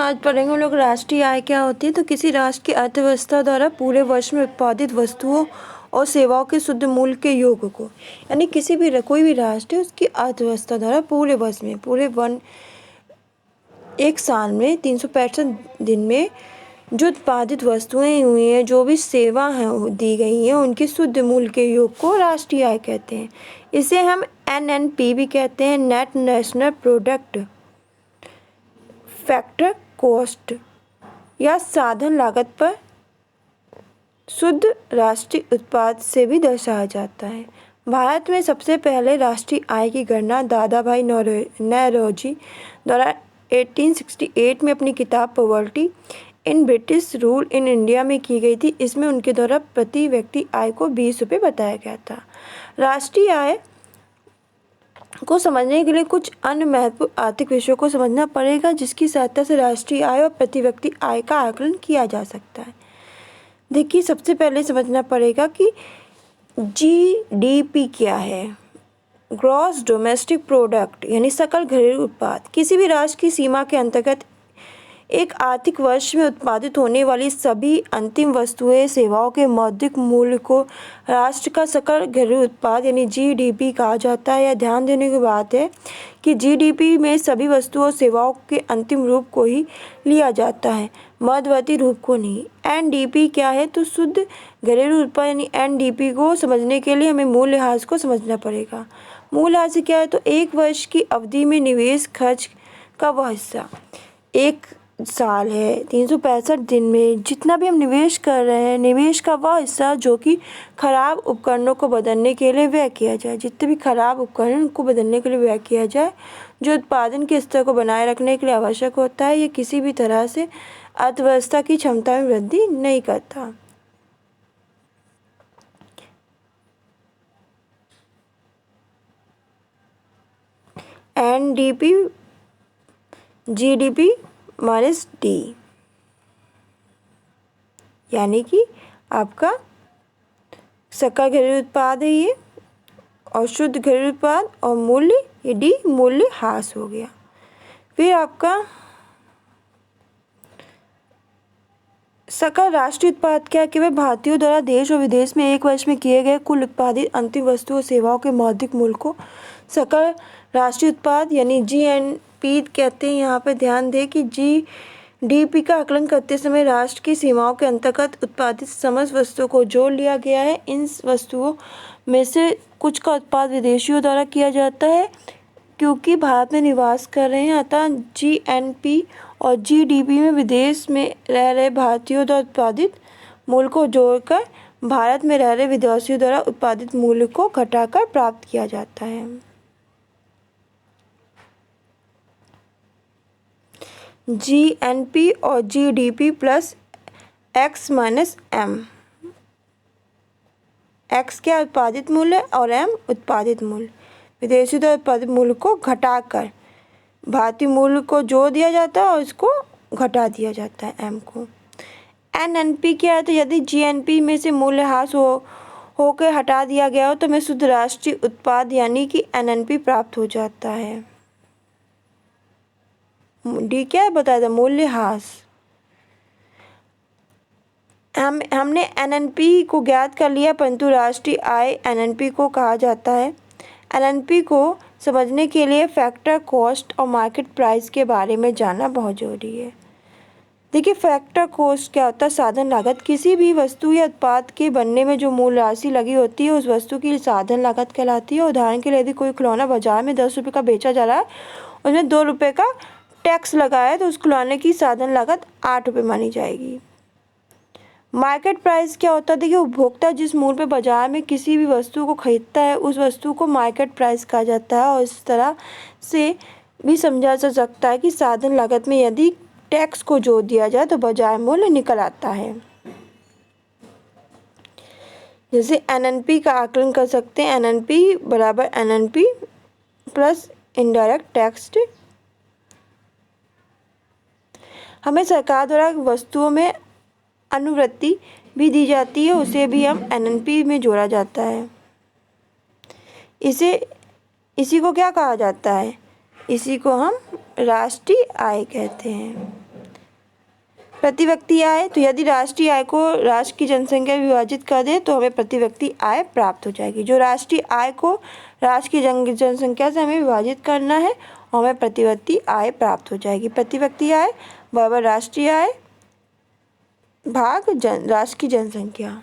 आज पढ़ेंगे हम लोग राष्ट्रीय आय क्या होती है। तो किसी राष्ट्र की अर्थव्यवस्था द्वारा पूरे वर्ष में उत्पादित वस्तुओं और सेवाओं के शुद्ध मूल्य के योग को, यानी किसी भी कोई भी राष्ट्र है उसकी अर्थव्यवस्था द्वारा पूरे वर्ष में एक साल में 365 दिन में जो उत्पादित वस्तुएं हुई हैं, जो भी सेवा है दी गई हैं, उनके शुद्ध मूल्य के योग को राष्ट्रीय आय कहते हैं। इसे हम NNP भी कहते हैं, net national product factor cost, या साधन लागत पर शुद्ध राष्ट्रीय उत्पाद से भी दर्शाया जाता है। भारत में सबसे पहले राष्ट्रीय आय की गणना दादा भाई नौरोजी द्वारा 1868 में अपनी किताब poverty in British rule in India में की गई थी। इसमें उनके द्वारा प्रति व्यक्ति आय को 20 रुपये बताया गया था। राष्ट्रीय आय को समझने के लिए कुछ अन्य महत्वपूर्ण आर्थिक विषयों को समझना पड़ेगा, जिसकी सहायता से राष्ट्रीय आय और प्रति व्यक्ति आय का आकलन किया जा सकता है। देखिए, सबसे पहले समझना पड़ेगा कि GDP क्या है। ग्रॉस डोमेस्टिक प्रोडक्ट यानी सकल घरेलू उत्पाद किसी भी राष्ट्र की सीमा के अंतर्गत एक आर्थिक वर्ष में उत्पादित होने वाली सभी अंतिम वस्तुएं सेवाओं के मौद्रिक मूल्य को राष्ट्र का सकल घरेलू उत्पाद यानी GDP कहा जाता है। यह ध्यान देने की बात है कि GDP में सभी वस्तुओं और सेवाओं के अंतिम रूप को ही लिया जाता है, मध्यवर्ती रूप को नहीं। NDP क्या है, तो शुद्ध घरेलू उत्पाद यानी NDP को समझने के लिए हमें मूल्यह्रास को समझना पड़ेगा। मूल्यह्रास क्या है, तो एक वर्ष की अवधि में निवेश खर्च का वह हिस्सा, एक साल है 365 दिन में जितना भी हम निवेश कर रहे हैं, निवेश का वह हिस्सा जो कि खराब उपकरणों को बदलने के लिए व्यय किया जाए, जितने भी खराब उपकरण को बदलने के लिए व्यय किया जाए, जो उत्पादन के स्तर को बनाए रखने के लिए आवश्यक होता है, ये किसी भी तरह से अर्थव्यवस्था की क्षमता में वृद्धि नहीं करता। NDP GDP माइनस D, यानी कि आपका सकल घरेलू उत्पाद है ये, और शुद्ध घरेलू उत्पाद और मूल्य ये D मूल्यह्रास हो गया। फिर आपका सकल राष्ट्रीय उत्पाद क्या है, केवल भारतीयों द्वारा देश और विदेश में एक वर्ष में किए गए कुल उत्पादित अंतिम वस्तुओं और सेवाओं के मौद्रिक मूल्य को सकल राष्ट्रीय उत्पाद यानी GNP कहते हैं। यहाँ पे ध्यान दें कि GDP का आकलन करते समय राष्ट्र की सीमाओं के अंतर्गत उत्पादित समस्त वस्तुओं को जोड़ लिया गया है। इन वस्तुओं में से कुछ का उत्पाद विदेशियों द्वारा किया जाता है क्योंकि भारत में निवास कर रहे हैं, अतः GNP और GDP में विदेश में रह रहे भारतीयों द्वारा उत्पादित मूल्य को जोड़कर भारत में रह रहे विदेशियों द्वारा उत्पादित मूल्य को घटाकर प्राप्त किया जाता है। GNP और GDP plus X minus M। X क्या उत्पादित मूल्य और M उत्पादित मूल्य। विदेशी द्वारा उत्पादित मूल्य को घटाकर भारतीय मूल्य को जोड़ दिया जाता है और इसको घटा दिया जाता है M को। NNP क्या है, तो यदि GNP में से मूल्यह्रास होकर हटा दिया गया हो तो हमें शुद्ध राष्ट्रीय उत्पाद यानी कि NNP प्राप्त हो जाता है। D क्या है बताया था, मूल्यह्रास। हमने NNP को ज्ञात कर लिया, परंतु राष्ट्रीय आय NNP को कहा जाता है। NNP को समझने के लिए फैक्टर कॉस्ट और मार्केट प्राइस के बारे में जानना बहुत जरूरी है। देखिए, फैक्टर कॉस्ट क्या होता है, साधन लागत। किसी भी वस्तु या उत्पाद के बनने में जो मूल राशि लगी होती है उस वस्तु की साधन लागत कहलाती है। उदाहरण के लिए यदि कोई खिलौना बाजार में 10 रुपये का बेचा जा रहा है, उसमें 2 रुपये का टैक्स लगा है, तो उस खिलौने की साधन लागत 8 रुपये मानी जाएगी। मार्केट प्राइस क्या होता है, देखिए, उपभोक्ता जिस मूल्य पे बाजार में किसी भी वस्तु को खरीदता है उस वस्तु को मार्केट प्राइस कहा जाता है। और इस तरह से भी समझा जा सकता है कि साधन लागत में यदि टैक्स को जोड़ दिया जाए तो बाजार मूल्य निकल आता है। जैसे NNP का आकलन कर सकते हैं, NNP बराबर NNP प्लस इनडायरेक्ट टैक्स। हमें सरकार द्वारा वस्तुओं में अनुवृत्ति भी दी जाती है, उसे भी हम NNP में जोड़ा जाता है। इसी को क्या कहा जाता है, इसी को हम राष्ट्रीय आय कहते हैं। प्रति व्यक्ति आय, तो यदि राष्ट्रीय आय को राष्ट्र की जनसंख्या में विभाजित कर दें तो हमें प्रति व्यक्ति आय प्राप्त हो जाएगी। जो राष्ट्रीय आय को राष्ट्र की जनसंख्या से हमें विभाजित करना है और हमें प्रति व्यक्ति आय प्राप्त हो जाएगी। प्रति व्यक्ति आय बराबर राष्ट्रीय आय भाग राष्ट्र की जनसंख्या।